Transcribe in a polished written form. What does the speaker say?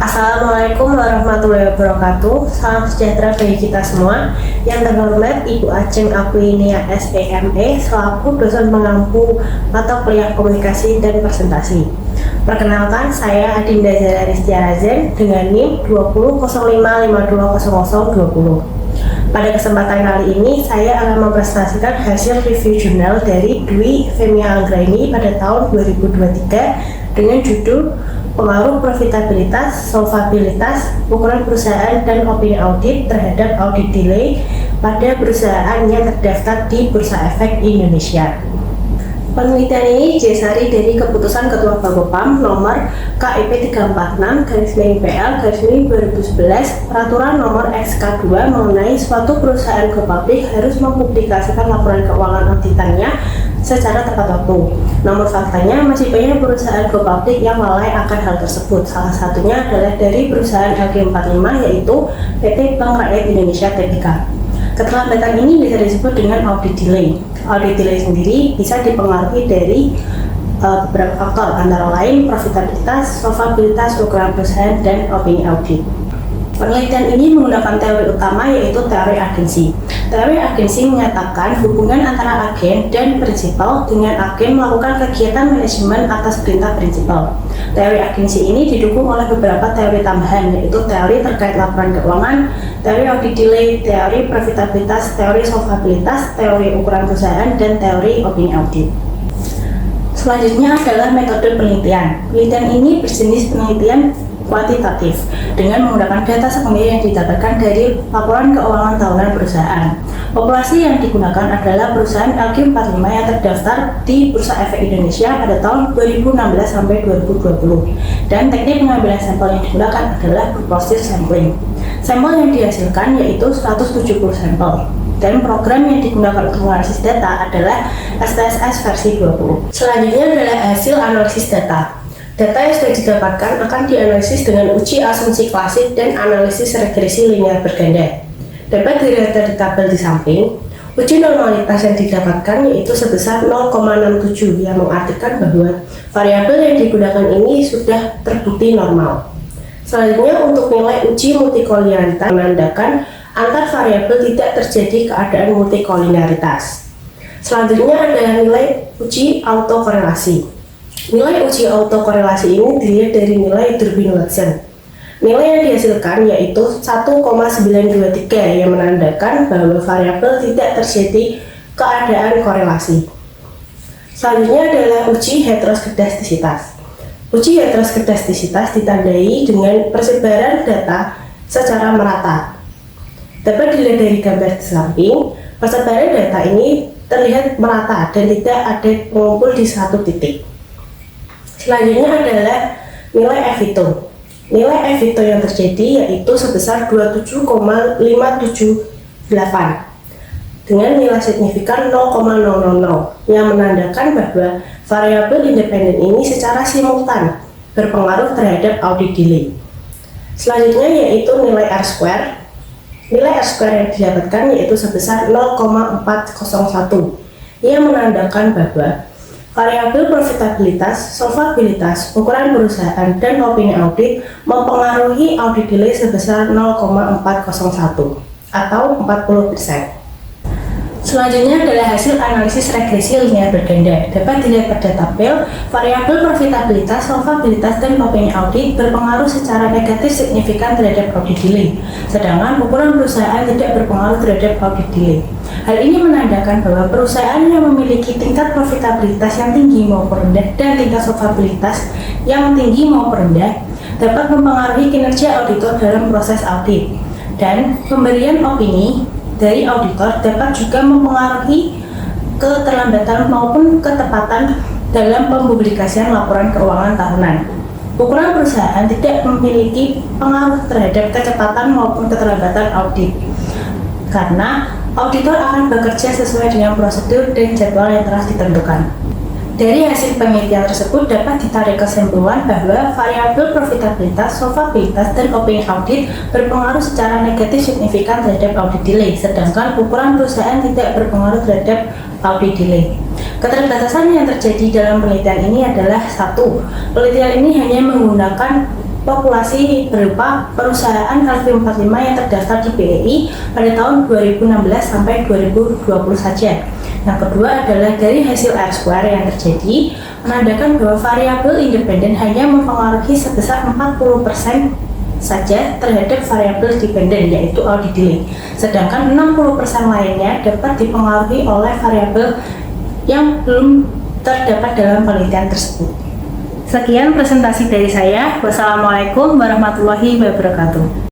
Assalamualaikum warahmatullahi wabarakatuh. Salam sejahtera bagi kita semua. Yang terhormat Ibu Ajeng Aprilia SPME selaku dosen pengampu mata kuliah komunikasi dan presentasi. Perkenalkan, saya Adinda Zara Riztia Razen dengan NIM 2005520020. Pada kesempatan kali ini, saya akan mempresentasikan hasil review jurnal dari Dwi Femia Anggraini pada tahun 2023 dengan judul Pengaruh Profitabilitas, Solvabilitas, Ukuran Perusahaan dan Opini Audit terhadap Audit Delay pada perusahaan yang terdaftar di Bursa Efek Indonesia. Penelitian ini didasari dari keputusan Ketua Bapepam nomor KIP 346/PL/2011 Peraturan nomor XK2 mengenai suatu perusahaan go public harus mempublikasikan laporan keuangan auditannya secara tepat waktu. Namun faktanya masih banyak perusahaan go public yang lalai akan hal tersebut. Salah satunya adalah dari perusahaan LG45 yaitu PT Bank Rakyat Indonesia Tbk. Keterlambatan ini bisa disebut dengan audit delay. Audit delay sendiri bisa dipengaruhi dari beberapa faktor, antara lain profitabilitas, solvabilitas, ukuran perusahaan, dan opini audit. Penelitian ini menggunakan teori utama yaitu teori agensi. Teori agensi menyatakan hubungan antara agen dan prinsipal dengan agen melakukan kegiatan manajemen atas perintah prinsipal. Teori agensi ini didukung oleh beberapa teori tambahan yaitu teori terkait laporan keuangan, teori audit delay, teori profitabilitas, teori solvabilitas, teori ukuran perusahaan, dan teori opini audit. Selanjutnya adalah metode penelitian. Penelitian ini berjenis penelitian kuantitatif dengan menggunakan data sekunder yang didapatkan dari laporan keuangan tahunan perusahaan. Populasi yang digunakan adalah perusahaan LG45 yang terdaftar di Bursa Efek Indonesia pada tahun 2016 sampai 2020. Dan teknik pengambilan sampel yang digunakan adalah proportional sampling. Sampel yang dihasilkan yaitu 170 sampel. Dan program yang digunakan untuk menganalisis data adalah STSS versi 20. Selanjutnya adalah hasil analisis data. Data yang sudah didapatkan akan dianalisis dengan uji asumsi klasik dan analisis regresi linear berganda. Dapat dilihat dari tabel di samping, uji normalitas yang didapatkan yaitu sebesar 0,67 yang mengartikan bahwa variabel yang digunakan ini sudah terbukti normal. Selanjutnya untuk nilai uji multikoliniaritas menandakan antar variabel tidak terjadi keadaan multikoliniaritas. Selanjutnya adalah nilai uji autokorelasi. Nilai uji autokorelasi ini dilihat dari nilai Durbin-Watson. Nilai yang dihasilkan yaitu 1,923 yang menandakan bahwa variabel tidak terjadi keadaan korelasi. Selanjutnya adalah uji heteroskedastisitas. Uji heteroskedastisitas ditandai dengan persebaran data secara merata. Dapat dilihat dari gambar di samping, persebaran data ini terlihat merata dan tidak ada mengumpul di satu titik. Selanjutnya adalah nilai Evito. Nilai Evito yang terjadi yaitu sebesar 27,578 dengan nilai signifikan 0,000 yang menandakan bahwa variabel independen ini secara simultan berpengaruh terhadap audit delay. Selanjutnya yaitu nilai R-square. Nilai R-square yang didapatkan yaitu sebesar 0,401 yang menandakan bahwa variabel profitabilitas, solvabilitas, ukuran perusahaan, dan opini audit mempengaruhi audit delay sebesar 0,401 atau 40%. Selanjutnya adalah hasil analisis regresi linear berganda. Dapat dilihat pada tabel, variabel profitabilitas, solvabilitas, dan opini audit berpengaruh secara negatif signifikan terhadap audit delay, sedangkan ukuran perusahaan tidak berpengaruh terhadap audit delay. Hal ini menandakan bahwa perusahaan yang memiliki tingkat profitabilitas yang tinggi maupun rendah dan tingkat solvabilitas yang tinggi maupun rendah dapat mempengaruhi kinerja auditor dalam proses audit, dan pemberian opini dari auditor dapat juga mempengaruhi keterlambatan maupun ketepatan dalam pempublikasian laporan keuangan tahunan. Ukuran perusahaan tidak memiliki pengaruh terhadap kecepatan maupun keterlambatan audit, karena auditor akan bekerja sesuai dengan prosedur dan jadwal yang telah ditentukan. Dari hasil penelitian tersebut dapat ditarik kesimpulan bahwa variabel profitabilitas, solvabilitas, dan opini audit berpengaruh secara negatif signifikan terhadap audit delay, sedangkan ukuran perusahaan tidak berpengaruh terhadap audit delay. Keterbatasan yang terjadi dalam penelitian ini adalah satu, penelitian ini hanya menggunakan populasi berupa perusahaan LV45 yang terdaftar di BEI pada tahun 2016 sampai 2020 saja. Yang kedua adalah dari hasil R-square yang terjadi menandakan bahwa variabel independen hanya mempengaruhi sebesar 40% saja terhadap variabel dependen, yaitu audit delay. Sedangkan 60% lainnya dapat dipengaruhi oleh variabel yang belum terdapat dalam penelitian tersebut. Sekian presentasi dari saya. Wassalamualaikum warahmatullahi wabarakatuh.